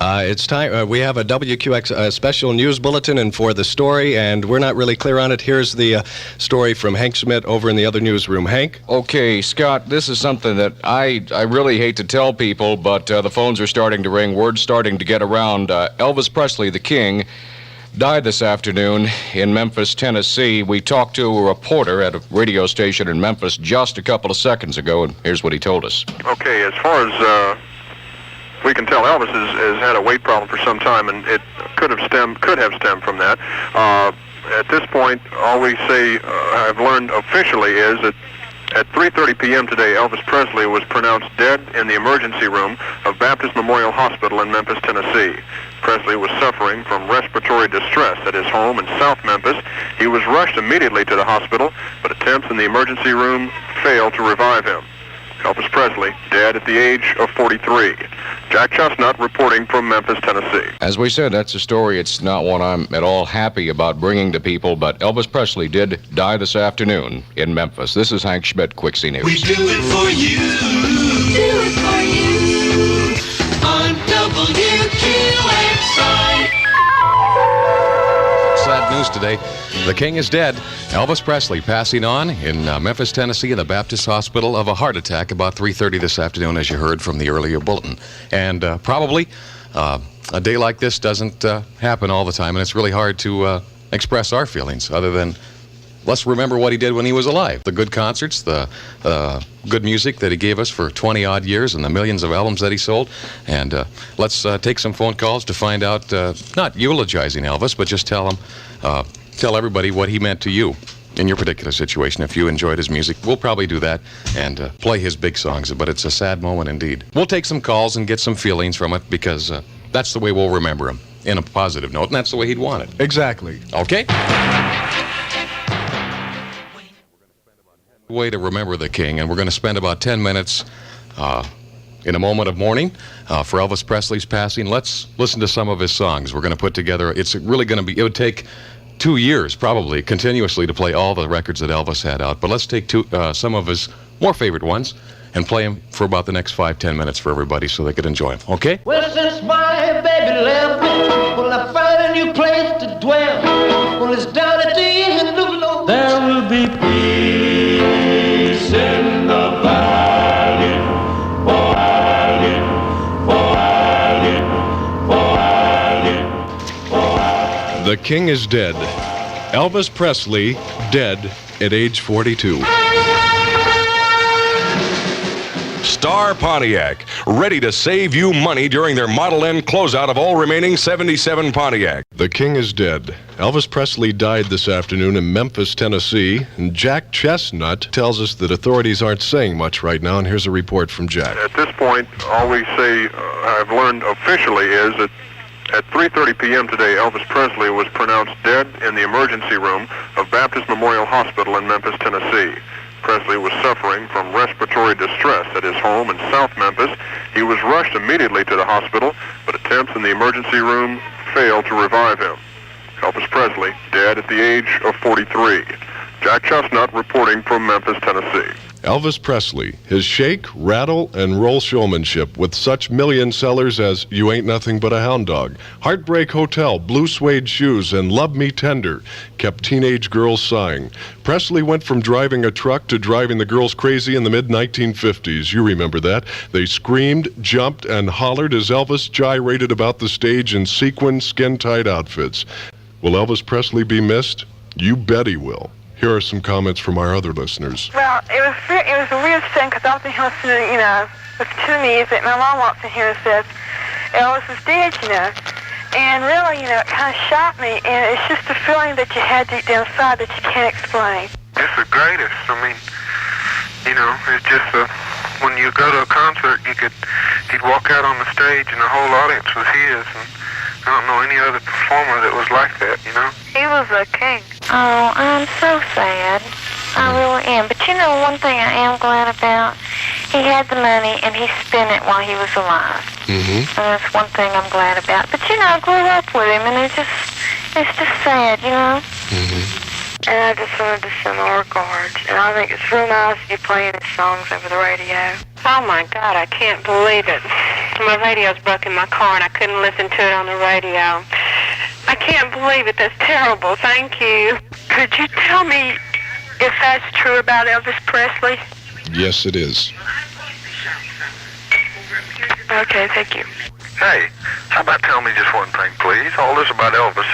It's time. We have a WQX special news bulletin, and for the story, and we're not really clear on it. Here's the story from Hank Schmidt over in the other newsroom. Hank? Okay, Scott, this is something that I really hate to tell people, but the phones are starting to ring. Word's starting to get around. Elvis Presley, the king, died this afternoon in Memphis, Tennessee. We talked to a reporter at a radio station in Memphis just a couple of seconds ago, and here's what he told us. Okay, as far as we can tell, Elvis has had a weight problem for some time, and it could have stemmed from that. At this point, all we say I've learned officially is that at 3:30 p.m. today, Elvis Presley was pronounced dead in the emergency room of Baptist Memorial Hospital in Memphis, Tennessee. Presley was suffering from respiratory distress at his home in South Memphis. He was rushed immediately to the hospital, but attempts in the emergency room failed to revive him. Elvis Presley, dead at the age of 43. Jack Chestnut reporting from Memphis, Tennessee. As we said, that's a story. It's not one I'm at all happy about bringing to people, but Elvis Presley did die this afternoon in Memphis. This is Hank Schmidt, Quixie News. We do it for you. Do it for you. On WQXI. Sad news today. The king is dead. Elvis Presley passing on in Memphis, Tennessee, in the Baptist Hospital of a heart attack about 3:30 this afternoon, as you heard from the earlier bulletin. And probably a day like this doesn't happen all the time, and it's really hard to express our feelings other than let's remember what he did when he was alive. The good concerts, the good music that he gave us for 20-odd years, and the millions of albums that he sold. And let's take some phone calls to find out, not eulogizing Elvis, but just tell everybody what he meant to you in your particular situation. If you enjoyed his music, we'll probably do that and play his big songs, but it's a sad moment indeed. We'll take some calls and get some feelings from it because that's the way we'll remember him, in a positive note, and that's the way he'd want it. Exactly. Okay? Way to remember the king, and we're going to spend about 10 minutes in a moment of mourning for Elvis Presley's passing. Let's listen to some of his songs. We're going to put together, it's really going to be, it would take 2 years probably continuously to play all the records that Elvis had out, but let's take some of his more favorite ones and play them for about the next 5-10 minutes for everybody so they could enjoy them. Okay? Well, since my baby left me, well, I found a new place to dwell. Well, it's down at the end of the road. There will be peace in the valley, valley, valley, valley, valley. The king is dead. Elvis Presley, dead at age 42. Star Pontiac, ready to save you money during their Model N closeout of all remaining 77 Pontiac. The king is dead. Elvis Presley died this afternoon in Memphis, Tennessee, and Jack Chestnut tells us that authorities aren't saying much right now, and here's a report from Jack. At this point, all we say I've learned officially is that at 3:30 p.m. today, Elvis Presley was pronounced dead in the emergency room of Baptist Memorial Hospital in Memphis, Tennessee. Presley was suffering from respiratory distress at his home in South Memphis. He was rushed immediately to the hospital, but attempts in the emergency room failed to revive him. Elvis Presley, dead at the age of 43. Jack Chestnut reporting from Memphis, Tennessee. Elvis Presley, his shake, rattle, and roll showmanship with such million sellers as You Ain't Nothing But a Hound Dog, Heartbreak Hotel, Blue Suede Shoes, and Love Me Tender kept teenage girls sighing. Presley went from driving a truck to driving the girls crazy in the mid-1950s. You remember that. They screamed, jumped, and hollered as Elvis gyrated about the stage in sequin, skin-tight outfits. Will Elvis Presley be missed? You bet he will. Here are some comments from our other listeners. Well, it was a weird thing because I was in here listening, with two music. My mom walks in here and says, Elvis is dead, And really, it kind of shocked me. And it's just a feeling that you had deep down inside that you can't explain. It's the greatest. I mean, it's just when you go to a concert, he'd walk out on the stage and the whole audience was his. And I don't know any other performer that was like that, He was a king. Oh, I'm so sad. I really am. But one thing I am glad about, he had the money and he spent it while he was alive. Mm-hmm. And that's one thing I'm glad about. But I grew up with him, and it's just sad, Mm-hmm. And I just wanted to send our regards. And I think it's real nice you playing his songs over the radio. Oh my God, I can't believe it. My radio's broke in my car, and I couldn't listen to it on the radio. I can't believe it. That's terrible. Thank you. Could you tell me if that's true about Elvis Presley? Yes, it is. Okay, thank you. Hey, how about tell me just one thing, please? All this about Elvis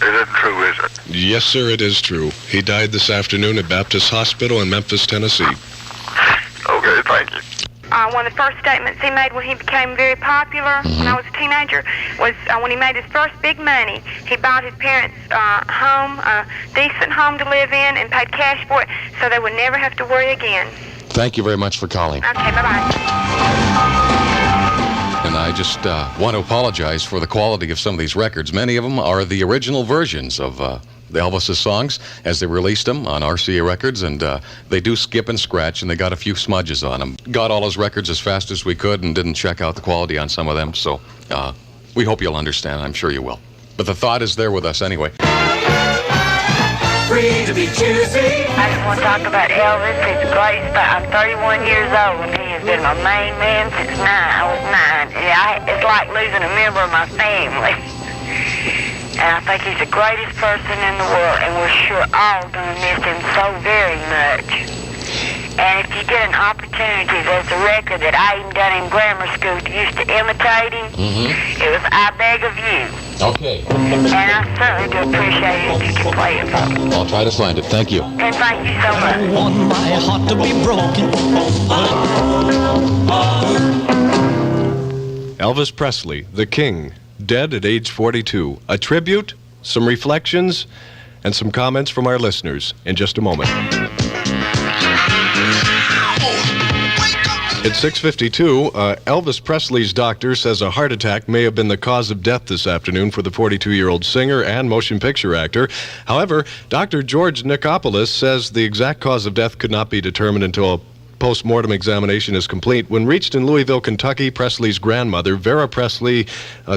isn't true, is it? Yes, sir, it is true. He died this afternoon at Baptist Hospital in Memphis, Tennessee. Okay, thank you. One of the first statements he made when he became very popular when I was a teenager was when he made his first big money. He bought his parents' home, a decent home to live in, and paid cash for it so they would never have to worry again. Thank you very much for calling. Okay, bye-bye. And I just want to apologize for the quality of some of these records. Many of them are the original versions of the Elvis's songs as they released them on RCA Records, and they do skip and scratch, and they got a few smudges on them. Got all his records as fast as we could and didn't check out the quality on some of them, so we hope you'll understand. I'm sure you will. But the thought is there with us anyway. Free to be choosy. I just want to talk about Elvis. He's the greatest. I'm 31 years old, and he has been my main man since I was 9. It's like losing a member of my family. And I think he's the greatest person in the world, and we're sure all going to miss him so very much. And if you get an opportunity, there's a record that I even done in grammar school to used to imitate him. It was I Beg of You. Okay. And I certainly do appreciate it if you can play it for me. I'll try to find it. Thank you. And thank you so much. I want my heart to be broken. Elvis Presley, the King, dead at age 42. A tribute, some reflections, and some comments from our listeners in just a moment. At 6:52, Elvis Presley's doctor says a heart attack may have been the cause of death this afternoon for the 42-year-old singer and motion picture actor. However, Dr. George Nikopoulos says the exact cause of death could not be determined until a post-mortem examination is complete. When reached in Louisville, Kentucky, Presley's grandmother, Vera Presley,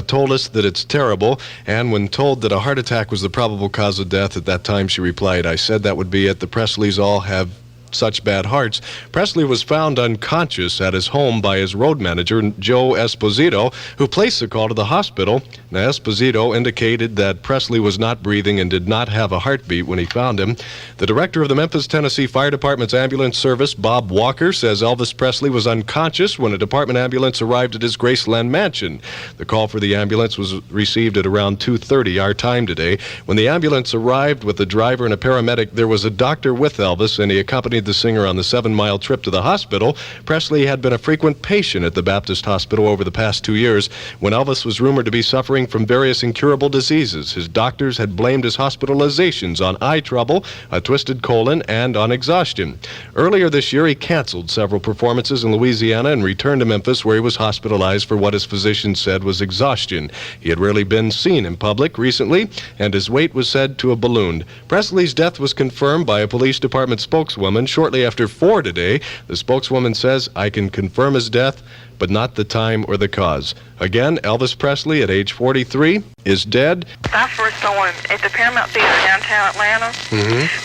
told us that it's terrible, and when told that a heart attack was the probable cause of death, at that time she replied, "I said that would be it. The Presleys all have such bad hearts." Presley was found unconscious at his home by his road manager, Joe Esposito, who placed the call to the hospital. Now, Esposito indicated that Presley was not breathing and did not have a heartbeat when he found him. The director of the Memphis, Tennessee Fire Department's ambulance service, Bob Walker, says Elvis Presley was unconscious when a department ambulance arrived at his Graceland mansion. The call for the ambulance was received at around 2:30 our time today. When the ambulance arrived with the driver and a paramedic, there was a doctor with Elvis, and he accompanied the singer on the 7-mile trip to the hospital. Presley had been a frequent patient at the Baptist Hospital over the past 2 years when Elvis was rumored to be suffering from various incurable diseases. His doctors had blamed his hospitalizations on eye trouble, a twisted colon, and on exhaustion. Earlier this year, he canceled several performances in Louisiana and returned to Memphis, where he was hospitalized for what his physicians said was exhaustion. He had rarely been seen in public recently, and his weight was said to have ballooned. Presley's death was confirmed by a police department spokeswoman shortly after 4 today. The spokeswoman says, "I can confirm his death, but not the time or the cause." Again, Elvis Presley, at age 43, is dead. I first saw him at the Paramount Theater downtown Atlanta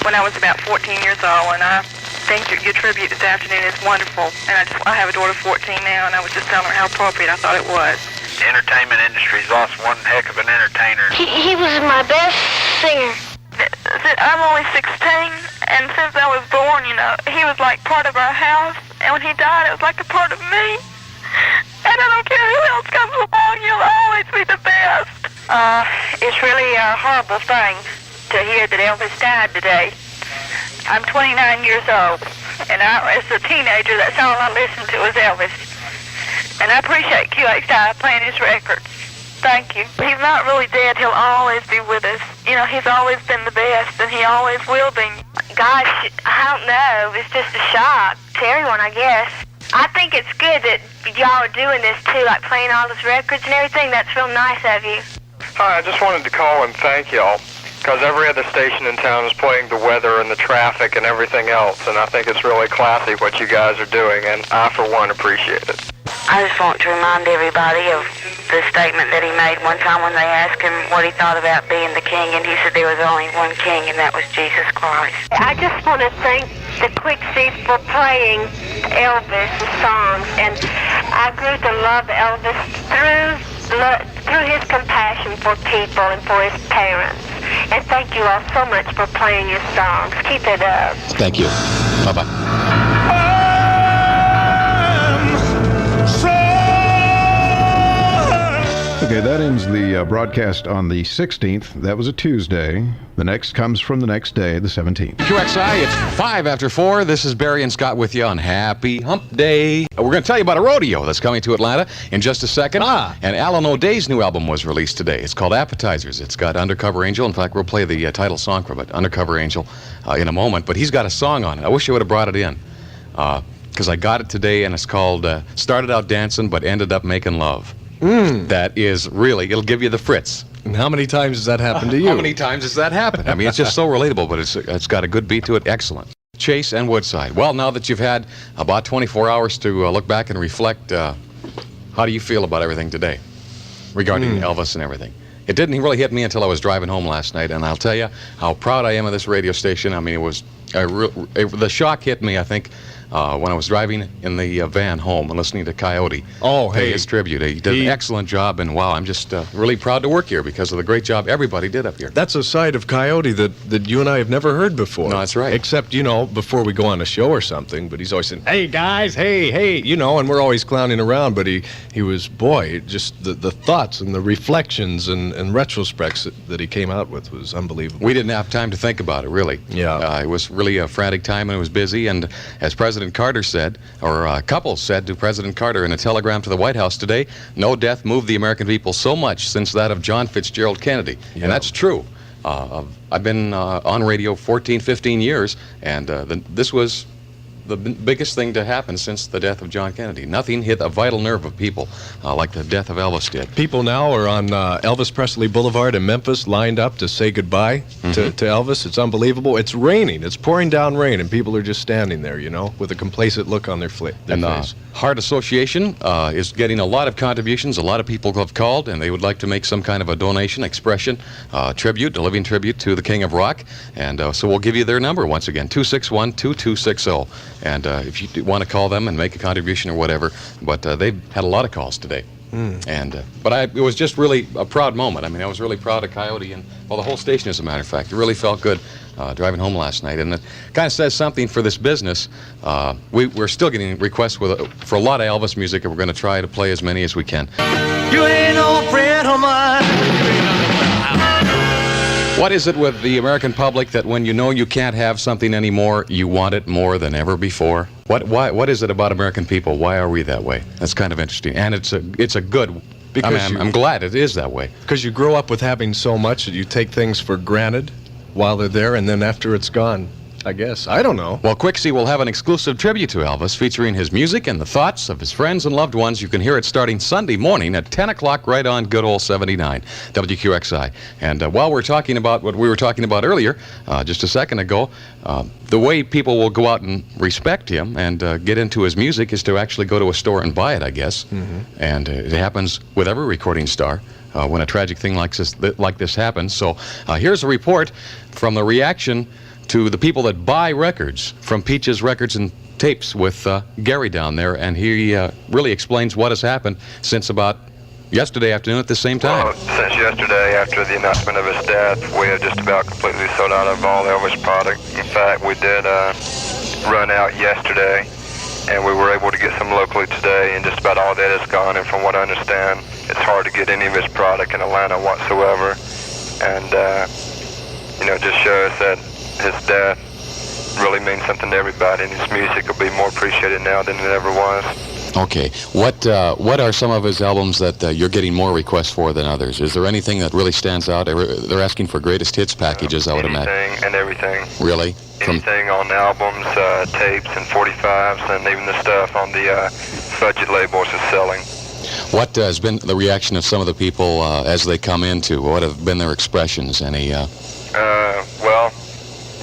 when I was about 14 years old, and I think your tribute this afternoon is wonderful. And I have a daughter of 14 now, and I was just telling her how appropriate I thought it was. The entertainment industry's lost one heck of an entertainer. He was my best singer. I'm only 16, and since I was born, he was like part of our house, and when he died, it was like a part of me. And I don't care who else comes along, you'll always be the best. It's really a horrible thing to hear that Elvis died today. I'm 29 years old, and as a teenager, that's all I listened to was Elvis. And I appreciate QXI playing his records. Thank you. He's not really dead. He'll always be with us. He's always been the best, and he always will be. Gosh, I don't know. It's just a shock to everyone, I guess. I think it's good that y'all are doing this, too, like playing all those records and everything. That's real nice of you. Hi, I just wanted to call and thank y'all, because every other station in town is playing the weather and the traffic and everything else, and I think it's really classy what you guys are doing, and I, for one, appreciate it. I just want to remind everybody of the statement that he made one time when they asked him what he thought about being the king, and he said there was only one king, and that was Jesus Christ. I just want to thank the Quick Seats for playing Elvis' songs, and I grew to love Elvis through his compassion for people and for his parents. And thank you all so much for playing your songs. Keep it up. Thank you. Bye-bye. Okay, that ends the broadcast on the 16th. That was a Tuesday. The next comes from the next day, the 17th. QXI, it's 5 after 4. This is Barry and Scott with you on Happy Hump Day. We're going to tell you about a rodeo that's coming to Atlanta in just a second. And Alan O'Day's new album was released today. It's called Appetizers. It's got Undercover Angel. In fact, we'll play the title song from it, Undercover Angel, in a moment. But he's got a song on it. I wish I would have brought it in because I got it today, and it's called Started Out Dancing But Ended Up Making Love. That is really, it'll give you the Fritz. And how many times has that happened to you? How many times has that happened? I mean, it's just so relatable, but it's got a good beat to it. Excellent. Chase and Woodside. Well, now that you've had about 24 hours to look back and reflect, how do you feel about everything today regarding Elvis and everything? It didn't really hit me until I was driving home last night, and I'll tell you how proud I am of this radio station. I mean, it was the shock hit me, I think, when I was driving in the van home and listening to Coyote pay his tribute. He did an excellent job, and wow, I'm just really proud to work here because of the great job everybody did up here. That's a side of Coyote that you and I have never heard before. No, that's right. Except, before we go on a show or something, but he's always saying, hey, guys, hey, and we're always clowning around, but he was, just the thoughts and the reflections and retrospects that he came out with was unbelievable. We didn't have time to think about it, really. Yeah. It was really a frantic time, and it was busy, and as President Carter said, or Couples said to President Carter in a telegram to the White House today, no death moved the American people so much since that of John Fitzgerald Kennedy. Yeah. And that's true. I've been on radio 14, 15 years, and this was the biggest thing to happen since the death of John Kennedy. Nothing hit a vital nerve of people like the death of Elvis did. People now are on Elvis Presley Boulevard in Memphis, lined up to say goodbye to Elvis. It's unbelievable. It's raining. It's pouring down rain, and people are just standing there, with a complacent look on their face. Heart Association is getting a lot of contributions. A lot of people have called, and they would like to make some kind of a donation, expression, tribute, a living tribute to the King of Rock. And so we'll give you their number once again, 261-2260. And if you want to call them and make a contribution or whatever, but they've had a lot of calls today. But it was just really a proud moment. I mean, I was really proud of Coyote and, the whole station, as a matter of fact. It really felt good driving home last night. And it kind of says something for this business. We're still getting requests for a lot of Elvis music, and we're going to try to play as many as we can. You ain't no friend of mine. What is it with the American public that when you know you can't have something anymore, you want it more than ever before? What is it about American people? Why are we that way? That's kind of interesting. And it's a good... I'm glad it is that way. Because you grow up with having so much that you take things for granted while they're there, and then after it's gone, I guess. I don't know. Well, Quixie will have an exclusive tribute to Elvis featuring his music and the thoughts of his friends and loved ones. You can hear it starting Sunday morning at 10 o'clock right on good old 79 WQXI. And while we're talking about what we were talking about earlier, just a second ago, the way people will go out and respect him and get into his music is to actually go to a store and buy it, I guess. And it happens with every recording star. When a tragic thing like this happens. So here's a report from the reaction to the people that buy records from Peaches Records and Tapes with Gary down there, and he really explains what has happened since about yesterday afternoon at the same time. Well, since yesterday, after the announcement of his death, we have just about completely sold out of all Elvis product. In fact, we did run out yesterday, and we were able to get some locally today, and just about all that is gone. And from what I understand, it's hard to get any of his product in Atlanta whatsoever. And, it just shows that his death really means something to everybody, and his music will be more appreciated now than it ever was. Okay. What are some of his albums that you're getting more requests for than others? Is there anything that really stands out? They're asking for greatest hits packages, I would imagine. Anything and everything. Really? Anything on albums, tapes, and 45s, and even the stuff on the budget labels is selling. What has been the reaction of some of the people as they come into? What have been their expressions? Any? Well,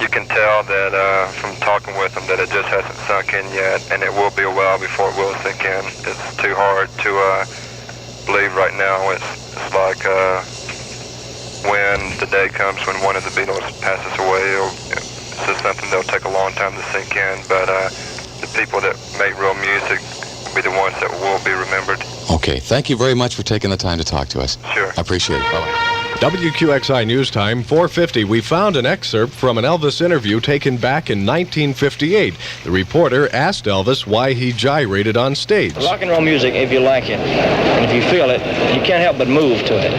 you can tell that from talking with them that it just hasn't sunk in yet, and it will be a while before it will sink in. It's too hard to believe right now. It's like when the day comes when one of the Beatles passes away, it's just something that'll take a long time to sink in. But the people that make real music be the ones that will be remembered. Okay, thank you very much for taking the time to talk to us. Sure. I appreciate it. Bye-bye. WQXI News Time, 4:50. We found an excerpt from an Elvis interview taken back in 1958. The reporter asked Elvis why he gyrated on stage. Rock and roll music, if you like it, and if you feel it, you can't help but move to it.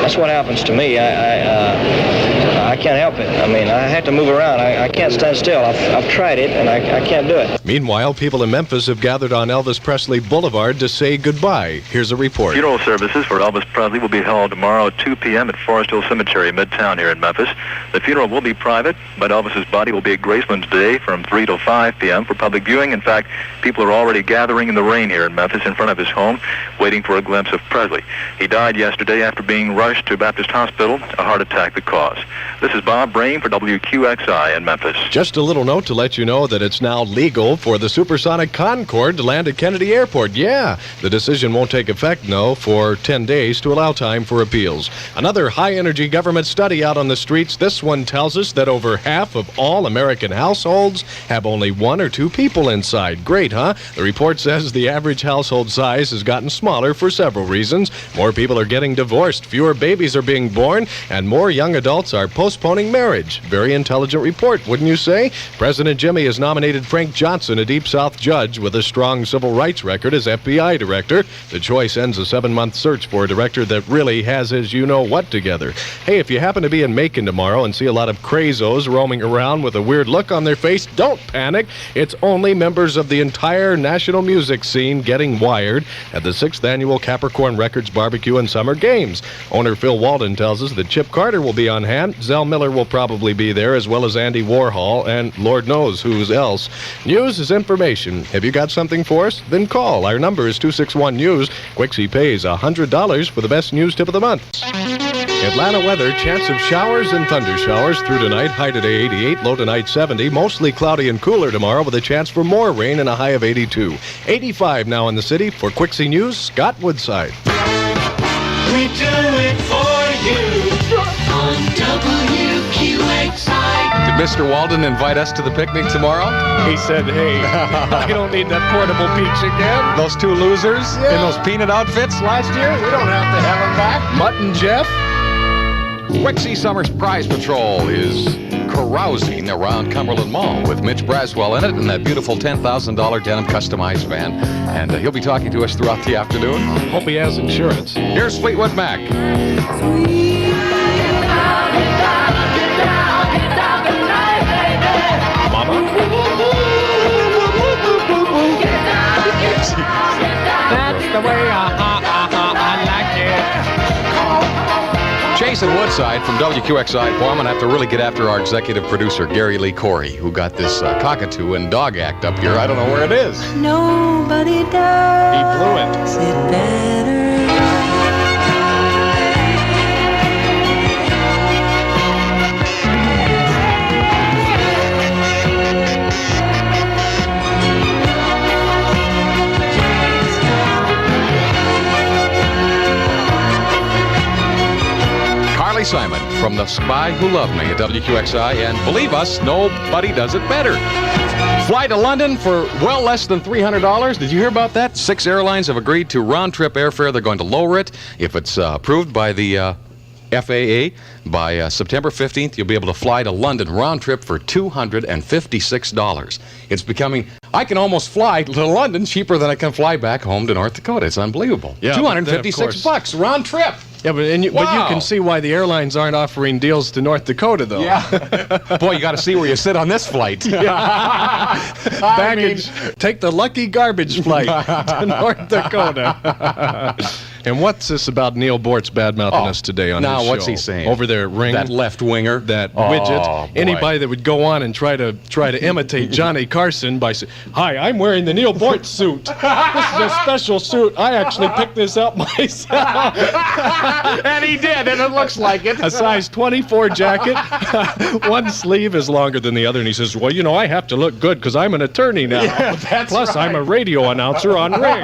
That's what happens to me. I can't help it. I mean, I have to move around. I can't stand still. I've tried it, and I can't do it. Meanwhile, people in Memphis have gathered on Elvis Presley Boulevard to say goodbye. Here's a report. Funeral services for Elvis Presley will be held tomorrow at 2 p.m. at Forest Hill Cemetery, Midtown here in Memphis. The funeral will be private, but Elvis's body will be at Graceland today from 3 till 5 p.m. for public viewing. In fact, people are already gathering in the rain here in Memphis in front of his home, waiting for a glimpse of Presley. He died yesterday after being rushed to Baptist Hospital, a heart attack the cause. This is Bob Brain for WQXI in Memphis. Just a little note to let you know that it's now legal for the Supersonic Concorde to land at Kennedy Airport. Yeah, the decision won't take effect, no, for 10 days to allow time for appeals. Another high-energy government study out on the streets. This one tells us that over half of all American households have only 1 or 2 people inside. Great, huh? The report says the average household size has gotten smaller for several reasons. More people are getting divorced, fewer babies are being born, and more young adults are postponing marriage. Very intelligent report, wouldn't you say? President Jimmy has nominated Frank Johnson, a Deep South judge with a strong civil rights record, as FBI director. The choice ends a 7-month search for a director that really has his you-know-what together. Hey, if you happen to be in Macon tomorrow and see a lot of crazos roaming around with a weird look on their face, don't panic. It's only members of the entire national music scene getting wired at the 6th Annual Capricorn Records Barbecue and Summer Games. Owner Phil Walden tells us that Chip Carter will be on hand. Zell Miller will probably be there, as well as Andy Warhol, and Lord knows who's else. News is information. Have you got something for us? Then call. Our number is 261-NEWS. Quixie pays $100 for the best news tip of the month. Atlanta weather, chance of showers and thunder showers through tonight. High today 88, low tonight 70. Mostly cloudy and cooler tomorrow with a chance for more rain and a high of 82. 85 now in the city. For Quixie News, Scott Woodside. We do it for you on WQXI. Did Mr. Walden invite us to the picnic tomorrow? He said, hey, I don't need that portable beach again. Those 2 losers in those peanut outfits last year? We don't have to have them back. Mutt and Jeff. Quixie Summer's Prize Patrol is carousing around Cumberland Mall with Mitch Braswell in it and that beautiful $10,000 denim customized van. And he'll be talking to us throughout the afternoon. Hope he has insurance. Here's Fleetwood Mac. That's the way I like it. Jason Woodside from WQXI. Boy, I'm going to have to really get after our executive producer, Gary Lee Corey, who got this cockatoo and dog act up here. I don't know where it is. Nobody does. He blew it. It better. Simon from The Spy Who Loved Me at WQXI, and believe us, nobody does it better. Fly to London for well less than $300. Did you hear about that? 6 airlines have agreed to round-trip airfare. They're going to lower it. If it's approved by the FAA, by September 15th, you'll be able to fly to London round-trip for $256. It's becoming... I can almost fly to London cheaper than I can fly back home to North Dakota. It's unbelievable. Yeah, $256 round-trip. Yeah, but you can see why the airlines aren't offering deals to North Dakota, though. Yeah. Boy, you got to see where you sit on this flight. Baggage. Take the lucky garbage flight to North Dakota. And what's this about Neil Bortz bad-mouthing us today on his show? Now, what's he saying? Over there, Ring. That left-winger. That widget. Anybody that would go on and try to imitate Johnny Carson by saying, "Hi, I'm wearing the Neil Bortz suit. This is a special suit. I actually picked this up myself." And he did, and it looks like it. A size 24 jacket. One sleeve is longer than the other, and he says, "Well, you know, I have to look good because I'm an attorney now. Yeah, that's Plus, right. I'm a radio announcer on Ring."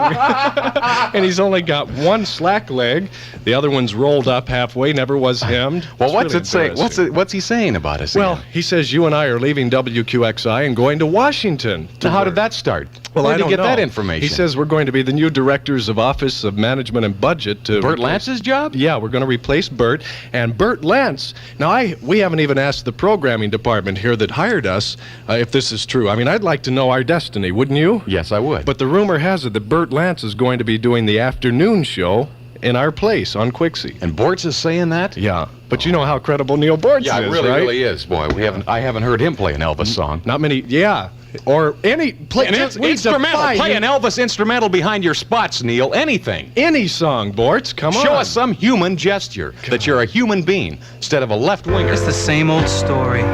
And he's only got one one slack leg, the other one's rolled up halfway, never was hemmed. Well, It's what's really it say? embarrassing. What's he saying about us? Well, again? he says you and I are leaving WQXI and going to Washington. Now, how did that start? Well, Where I did don't he get that know. information? He says we're going to be the new directors of Office of Management and Budget to Bert Lance's job? Yeah, we're going to replace Bert. And Bert Lance, now we haven't even asked the programming department here that hired us if this is true. I mean, I'd like to know our destiny, wouldn't you? Yes, I would. But the rumor has it that Bert Lance is going to be doing the afternoon show in our place on Quixie. And Bortz is saying that? Yeah. But you know how credible Neil Bortz Yeah, is, it really, right? really is. Boy, I haven't heard him play an Elvis song. Not many, yeah. Or any... Play, Instrumental. Play an Elvis instrumental behind your spots, Neil. Anything. Any song, Bortz. Come on. Show us some human gesture that you're a human being instead of a left winger. It's the same old story. No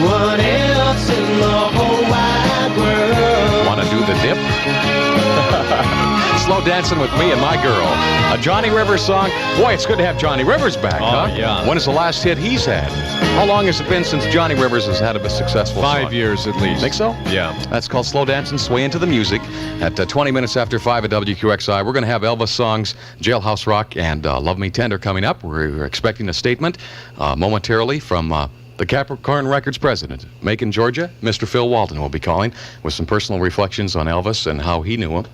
one else in the whole wide world. Want to do the dip? Slow Dancing with Me and My Girl. A Johnny Rivers song. Boy, it's good to have Johnny Rivers back, huh? Yeah. When is the last hit he's had? How long has it been since Johnny Rivers has had a successful 5 song? years at least. Think so? Yeah. That's called Slow Dancing, Sway into the Music. At 20 minutes after 5 at WQXI, we're going to have Elvis songs, Jailhouse Rock, and Love Me Tender coming up. We're expecting a statement momentarily from the Capricorn Records president, Macon, Georgia. Mr. Phil Walton will be calling with some personal reflections on Elvis and how he knew him.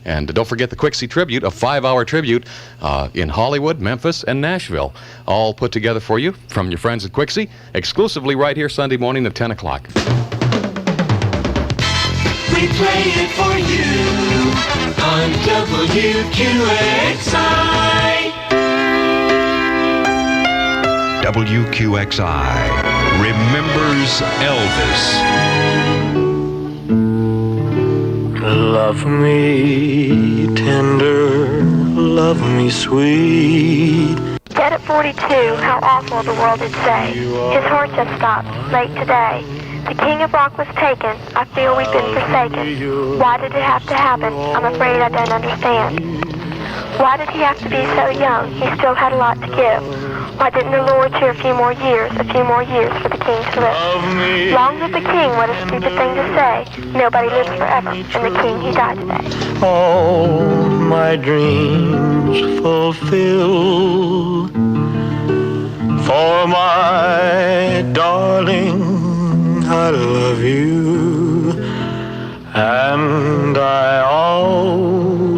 And don't forget the Quixie Tribute, a 5-hour tribute in Hollywood, Memphis, and Nashville. All put together for you from your friends at Quixie, exclusively right here Sunday morning at 10 o'clock. We play it for you on WQXI. WQXI remembers Elvis. Love me tender, love me sweet. Dead at 42, how awful the world did say. His heart just stopped, late today. The king of rock was taken, I feel we've been forsaken. Why did it have to happen? I'm afraid I don't understand. Why did he have to be so young? He still had a lot to give. Why didn't the Lord cheer a few more years for the king to live? Long live the king, what a stupid thing to say. Nobody lives forever, and the king, he died today. All my dreams fulfill for my darling, I love you, and I always...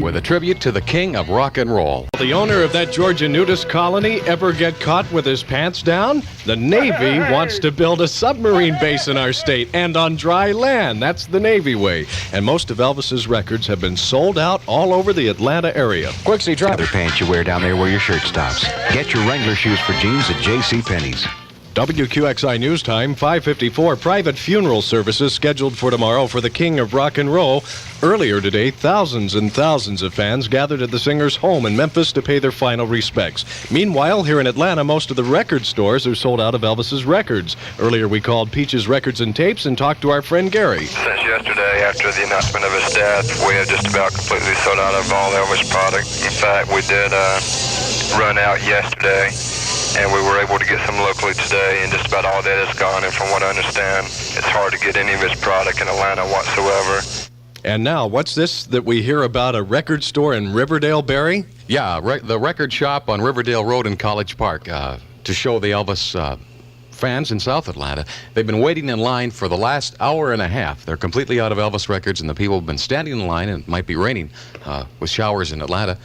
With a tribute to the king of rock and roll. The owner of that Georgia nudist colony ever get caught with his pants down? The Navy wants to build a submarine base in our state and on dry land. That's the Navy way. And most of Elvis's records have been sold out all over the Atlanta area. Quixie Tribute. Other pants you wear down there where your shirt stops. Get your Wrangler shoes for jeans at J.C. Penney's. WQXI News Time, 5:54. Private funeral services scheduled for tomorrow for the king of rock and roll. Earlier today, thousands and thousands of fans gathered at the singer's home in Memphis to pay their final respects. Meanwhile, here in Atlanta, most of the record stores are sold out of Elvis's records. Earlier, we called Peaches Records and Tapes and talked to our friend Gary. Since yesterday, after the announcement of his death, we have just about completely sold out of all Elvis product. In fact, we did run out yesterday, and we were able to get some locally today, and just about all that is gone. And from what I understand, it's hard to get any of his product in Atlanta whatsoever. And now, what's this that we hear about a record store in Riverdale, Barry? Yeah, the record shop on Riverdale Road in College Park to show the Elvis fans in South Atlanta. They've been waiting in line for the last hour and a half. They're completely out of Elvis records, and the people have been standing in line, and it might be raining with showers in Atlanta,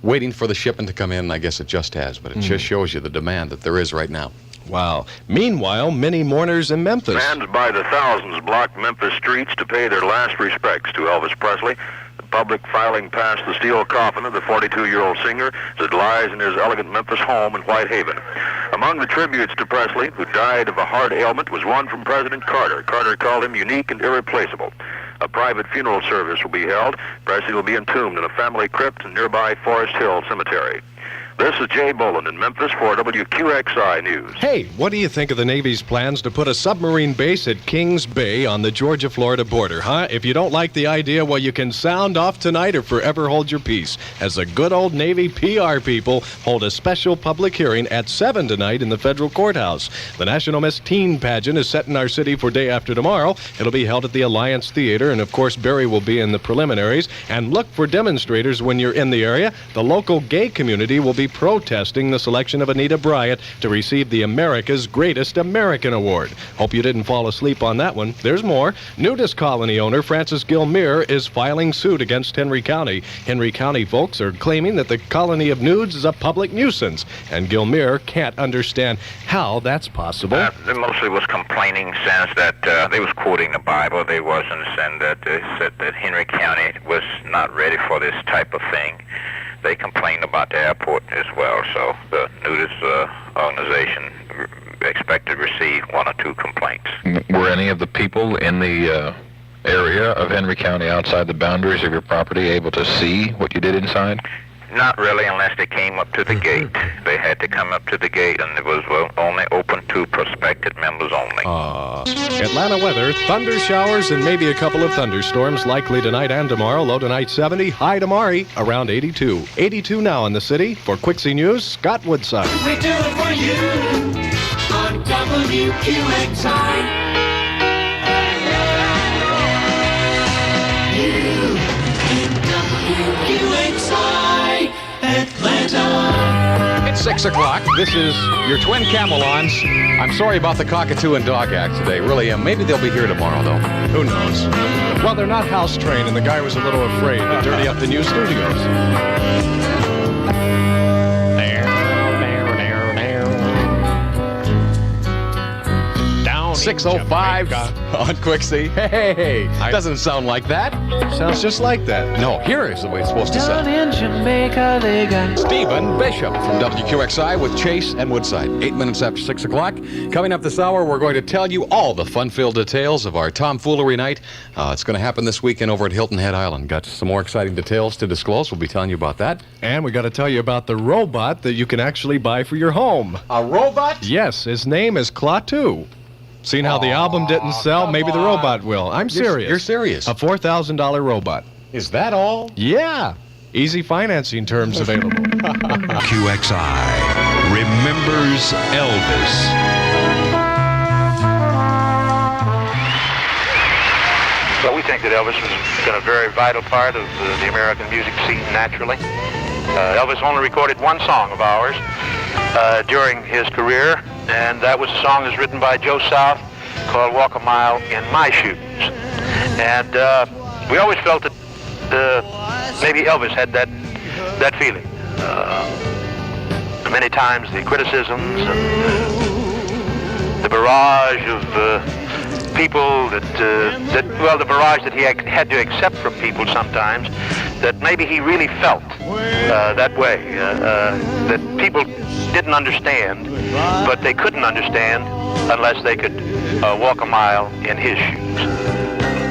waiting for the shipment to come in. I guess it just has, but it just shows you the demand that there is right now. Wow. Meanwhile, many mourners in Memphis. Fans by the thousands blocked Memphis streets to pay their last respects to Elvis Presley. The public filing past the steel coffin of the 42-year-old singer as it lies in his elegant Memphis home in Whitehaven. Among the tributes to Presley, who died of a heart ailment, was one from President Carter. Carter called him unique and irreplaceable. A private funeral service will be held. Presley will be entombed in a family crypt in nearby Forest Hill Cemetery. This is Jay Bolin in Memphis for WQXI News. Hey, what do you think of the Navy's plans to put a submarine base at Kings Bay on the Georgia-Florida border, huh? If you don't like the idea, well, you can sound off tonight or forever hold your peace, as the good old Navy PR people hold a special public hearing at 7 tonight in the federal courthouse. The National Miss Teen Pageant is set in our city for day after tomorrow. It'll be held at the Alliance Theater, and of course, Barry will be in the preliminaries. And look for demonstrators when you're in the area. The local gay community will be protesting the selection of Anita Bryant to receive the America's Greatest American Award. Hope you didn't fall asleep on that one. There's more. Nudist colony owner Francis Gilmere is filing suit against Henry County. Henry County folks are claiming that the colony of nudes is a public nuisance, and Gilmere can't understand how that's possible. They mostly was complaining since that they was quoting the Bible. They wasn't, and that they said that Henry County was not ready for this type of thing. They complained about the airport as well, so the nudist organization expected to receive 1 or 2 complaints. Were any of the people in the area of Henry County outside the boundaries of your property able to see what you did inside? Not really, unless they came up to the gate. They had to come up to the gate, and it was only open to prospective members only. Atlanta weather, thunder showers and maybe a couple of thunderstorms likely tonight and tomorrow. Low tonight 70, high tomorrow around 82. 82 now in the city. For Quixie News, Scott Woodside. We do it for you on WQXI. You in WQXI Atlanta. It's 6 o'clock. This is your twin Camelons. I'm sorry about the cockatoo and dog act today. Really am. Maybe they'll be here tomorrow, though. Who knows? Well, they're not house trained, and the guy was a little afraid to dirty up the new studios. 6:05 on Quixie. Hey, doesn't sound like that. Sounds just like that. No, here is the way it's supposed to sound. Down in Jamaica, they got Stephen Bishop from WQXI with Chase and Woodside. 8 minutes after 6 o'clock. Coming up this hour, we're going to tell you all the fun-filled details of our tomfoolery night. It's going to happen this weekend over at Hilton Head Island. Got some more exciting details to disclose. We'll be telling you about that. And we got to tell you about the robot that you can actually buy for your home. A robot? Yes, his name is Klaatu. Seen how the album didn't sell? Maybe the robot will. I'm serious. You're serious? A $4,000 robot. Is that all? Yeah. Easy financing terms available. QXI remembers Elvis. Well, we think that Elvis was been a very vital part of the American music scene naturally. Elvis only recorded one song of ours during his career, and that was a song that's written by Joe South called Walk a Mile in My Shoes. And we always felt that maybe Elvis had that feeling. Many times the criticisms and the barrage of people the barrage that he had to accept from people sometimes, that maybe he really felt that way, that people didn't understand, but they couldn't understand unless they could walk a mile in his shoes.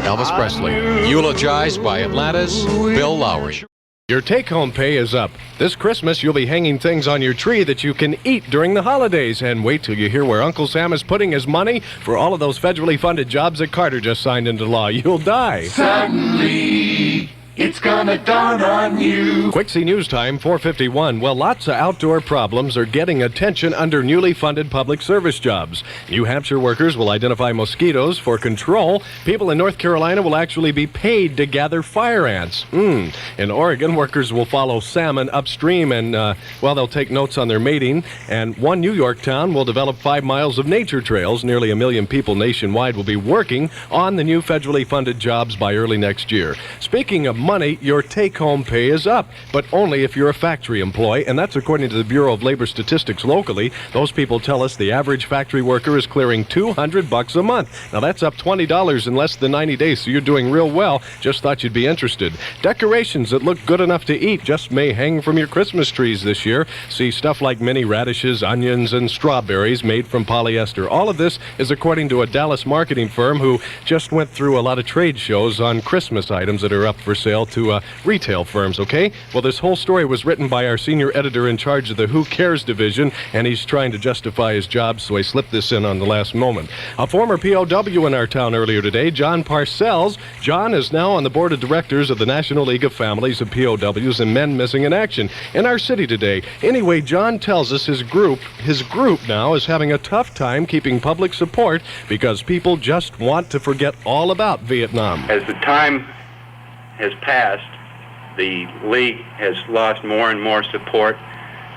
Elvis Presley, eulogized by Atlanta's Bill Lowry. Your take-home pay is up. This Christmas, you'll be hanging things on your tree that you can eat during the holidays. And wait till you hear where Uncle Sam is putting his money for all of those federally funded jobs that Carter just signed into law. You'll die. Suddenly, it's gonna dawn on you. Quixie News Time, 4:51. Well, lots of outdoor problems are getting attention under newly funded public service jobs. New Hampshire workers will identify mosquitoes for control. People in North Carolina will actually be paid to gather fire ants. In Oregon, workers will follow salmon upstream and, they'll take notes on their mating. And one New York town will develop 5 miles of nature trails. Nearly 1 million people nationwide will be working on the new federally funded jobs by early next year. Speaking of money, your take-home pay is up, but only if you're a factory employee, and that's according to the Bureau of Labor Statistics locally. Those people tell us the average factory worker is clearing $200 a month. Now that's up $20 in less than 90 days, so you're doing real well. Just thought you'd be interested. Decorations that look good enough to eat just may hang from your Christmas trees this year. See stuff like mini radishes, onions, and strawberries made from polyester. All of this is according to a Dallas marketing firm who just went through a lot of trade shows on Christmas items that are up for sale wholesale to retail firms, okay? Well, this whole story was written by our senior editor in charge of the Who Cares division, and he's trying to justify his job, so I slipped this in on the last moment. A former POW in our town earlier today, John Parcells. John is now on the board of directors of the National League of Families of POWs and Men Missing in Action in our city today. Anyway, John tells us his group now is having a tough time keeping public support because people just want to forget all about Vietnam. As the time has passed, the League has lost more and more support.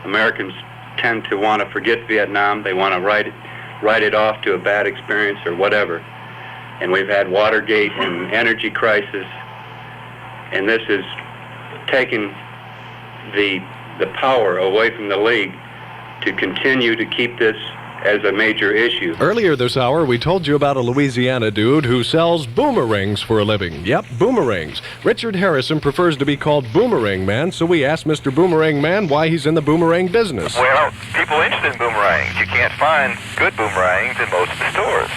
Americans tend to want to forget Vietnam. They want to write it off to a bad experience or whatever. And we've had Watergate and energy crisis, and this has taken the power away from the League to continue to keep this as a major issue. Earlier this hour, we told you about a Louisiana dude who sells boomerangs for a living. Yep, boomerangs. Richard Harrison prefers to be called Boomerang Man, so we asked Mr. Boomerang Man why he's in the boomerang business. Well, people interested in boomerangs. You can't find good boomerangs in most of the stores.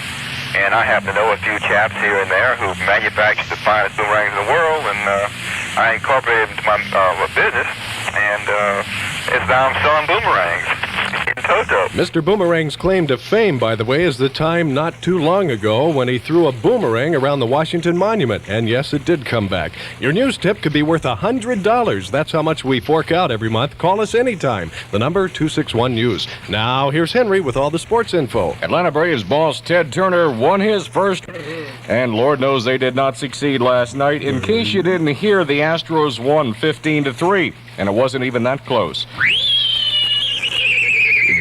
And I happen to know a few chaps here and there who manufacture the finest boomerangs in the world, and I incorporated them into my business, and it's now I'm selling boomerangs in Toto. Mr. Boomerang's claim to fame, by the way, is the time not too long ago when he threw a boomerang around the Washington Monument. And yes, it did come back. Your news tip could be worth $100. That's how much we fork out every month. Call us anytime. The number, 261-NEWS. Now, here's Henry with all the sports info. Atlanta Braves boss Ted Turner won his first, and Lord knows they did not succeed last night. In case you didn't hear, the Astros won 15-3, and it wasn't even that close.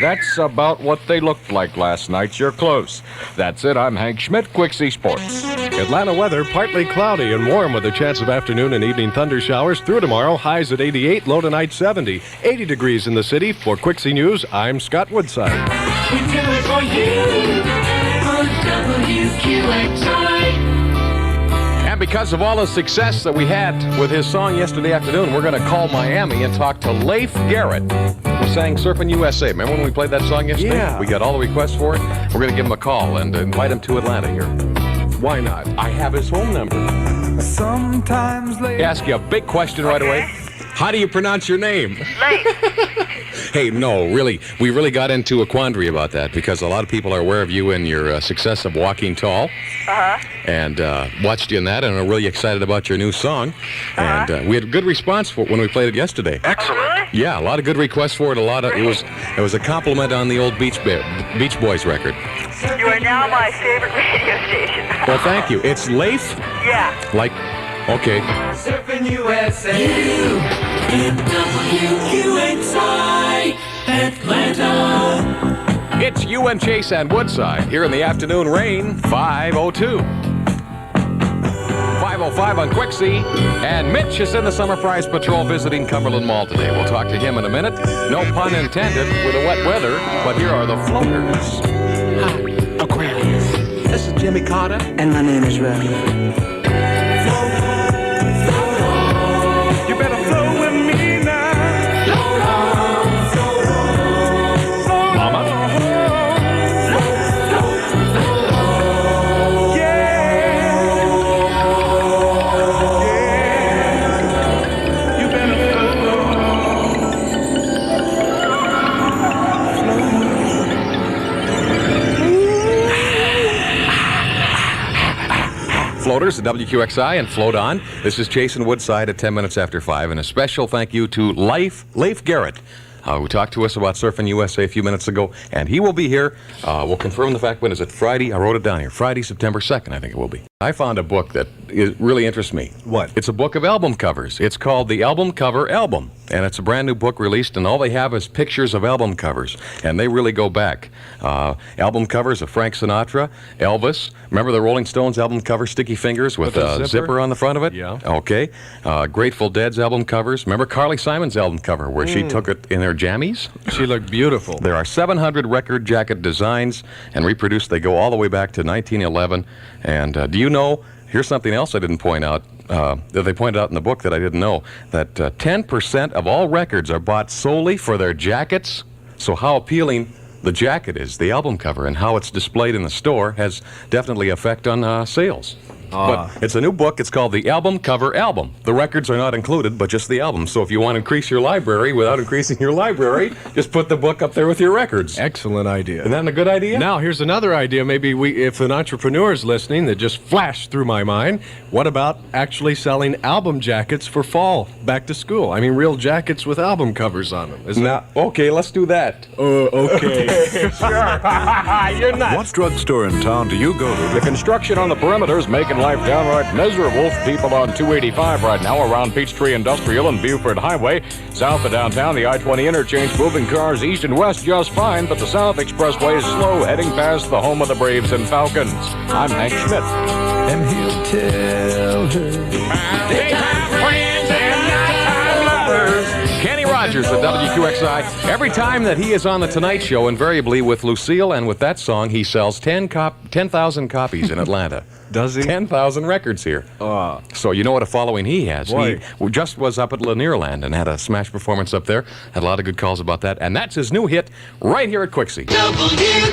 That's about what they looked like last night. You're close. That's it. I'm Hank Schmidt, Quixie Sports. Atlanta weather, partly cloudy and warm with a chance of afternoon and evening thunder showers through tomorrow. Highs at 88, low tonight 70. 80 degrees in the city. For Quixie News, I'm Scott Woodside. We do it for you on WQXI. And because of all the success that we had with his song yesterday afternoon, we're going to call Miami and talk to Leif Garrett, who sang Surfing USA. Remember when we played that song yesterday? Yeah. We got all the requests for it. We're going to give him a call and invite him to Atlanta here. Why not? I have his phone number. Sometimes He ask you a big question right away. How do you pronounce your name? Hey, no, really, we really got into a quandary about that because a lot of people are aware of you and your success of Walking Tall. And watched you in that and are really excited about your new song. And we had a good response for it when we played it yesterday. Excellent. Yeah, a lot of good requests for it. It was a compliment on the old Beach Boys record. You are now my favorite radio station. Well, thank you. It's Leif? Yeah. Like, okay. Surfing USA. WQXI Atlanta. It's you and Chase and Woodside here in the afternoon rain, 5:02. 5:05 on Quixie, and Mitch is in the Summer Prize Patrol visiting Cumberland Mall today. We'll talk to him in a minute. No pun intended with the wet weather, but here are the floaters. Hi, Aquarius. This is Jimmy Carter. And my name is Ray. You better flow with me now. Mama. You better Floaters at WQXI and Float On. This is Jason Woodside at 10 minutes after 5, and a special thank you to Leif Garrett, who talked to us about Surfing USA a few minutes ago, and he will be here. We'll confirm the fact. When is it? Friday? I wrote it down here. Friday, September 2nd, I think it will be. I found a book that really interests me. What? It's a book of album covers. It's called The Album Cover Album, and it's a brand new book released, and all they have is pictures of album covers, and they really go back. Album covers of Frank Sinatra, Elvis. Remember the Rolling Stones album cover, Sticky Fingers, with a zipper on the front of it? Yeah. Okay. Grateful Dead's album covers. Remember Carly Simon's album cover, where she took it in her jammies? She looked beautiful. There are 700 record jacket designs and reproduced. They go all the way back to 1911. And do you know, here's something else I didn't point out, that they pointed out in the book that I didn't know, that 10% of all records are bought solely for their jackets. So how appealing the jacket is, the album cover, and how it's displayed in the store has definitely effect on sales. But it's a new book. It's called The Album Cover Album. The records are not included, but just the album. So if you want to increase your library without increasing your library, just put the book up there with your records. Excellent idea. Isn't that a good idea? Now, here's another idea. Maybe if an entrepreneur is listening that just flashed through my mind, what about actually selling album jackets for fall, back to school? I mean, real jackets with album covers on them. Okay, let's do that. Okay. Sure. You're nuts. What drugstore in town do you go to? The construction on the perimeter is making life downright miserable for people on 285 right now around Peachtree Industrial and Buford Highway. South of downtown, the I-20 interchange moving cars east and west just fine, but the South Expressway is slow heading past the home of the Braves and Falcons. I'm Hank Schmidt. And he'll tell her. Kenny Rogers at WQXI. Every time that he is on The Tonight Show, invariably with Lucille and with that song, he sells 10,000 copies in Atlanta. Does he? 10,000 records here. So you know what a following he has. Boy. He just was up at Lanierland and had a smash performance up there. Had a lot of good calls about that. And that's his new hit right here at Quixie. WQXI.